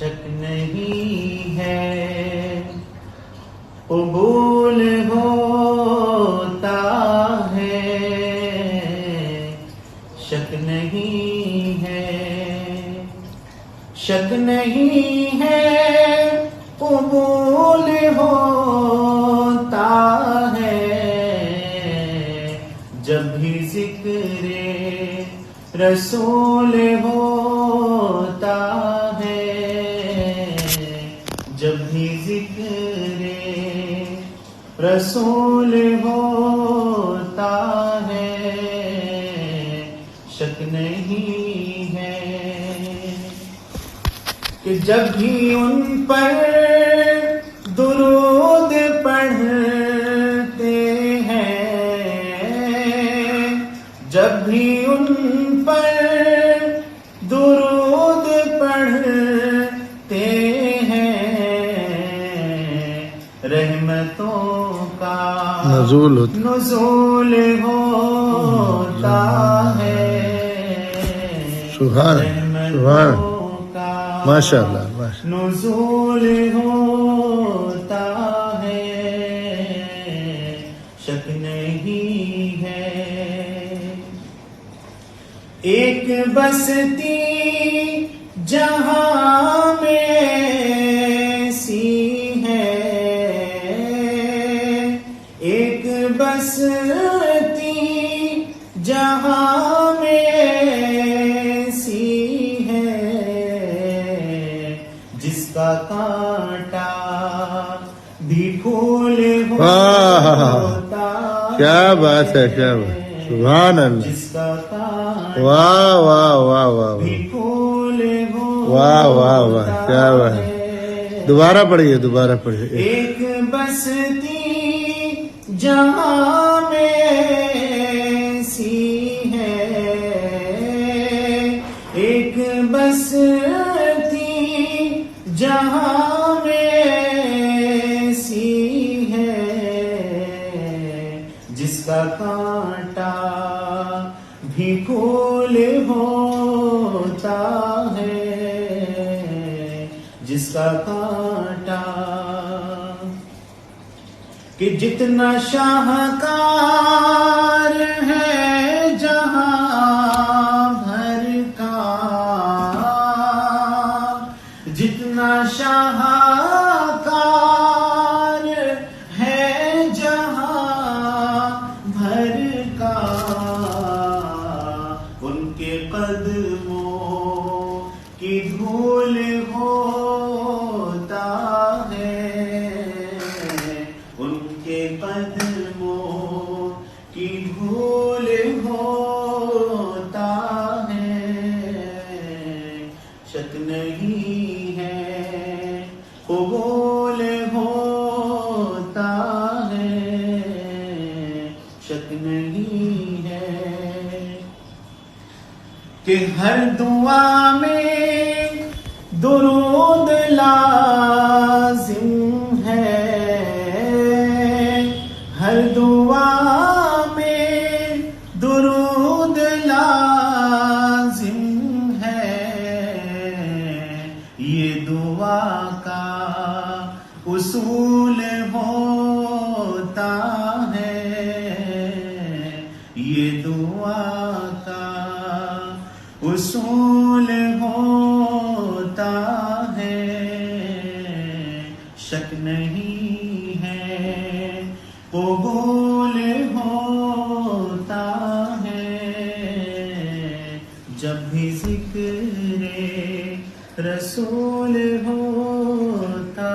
شک نہیں ہے قبول ہوتا ہے، شک نہیں ہے، شک نہیں ہے قبول ہوتا ہے، جب بھی ذکر رسول ہوتا ہے، جب بھی ذکر رسول ہوتا ہے، شک نہیں ہے کہ جب بھی ان پر درود پڑھتے ہیں، جب بھی ان پر درود پڑھتے ہیں، رحمتوں کا نزول ہوتا ہے، سبحان سبحان ماشاء اللہ نزول ہوتا ہے، شک نہیں ہے۔ ایک بستی جہاں میں سی ہے، ایک بستی جہاں میں سی ہے، جس کا کانٹا بھی پھول ہوتا ہے، کیا بات ہے، کیا بات، سبحان اللہ، جس کا کانٹا واہ واہ واہ واہ بھی پھول واہ واہ واہ، کیا بات ہے، دوبارہ پڑھیے، دوبارہ پڑھیے۔ ایک بستی جہاں میں سی ہے، ایک بستی جہاں میں سی ہے، جس کا کانٹا بھی پھول ہوتا ہے، جس کا کانٹا کہ جتنا شاہکار ہے جہاں بھر کا، جتنا شاہکار ہے جہاں بھر کا، ان کے قدموں کی دھول ہوتا ہے، ان کے قدموں کی دھول ہوتا ہے، شک نہیں ہے قبول ہوتا ہے، شک نہیں ہے کہ ہر دعا میں درود لازم ہے، ہر دعا میں درود لازم ہے، یہ دعا کا اصول ہوتا ہے، یہ دعا کا اصول ہوتا ہے، شک نہیں ہے قبول ہوتا ہے، جب بھی ذکر رسول ہوتا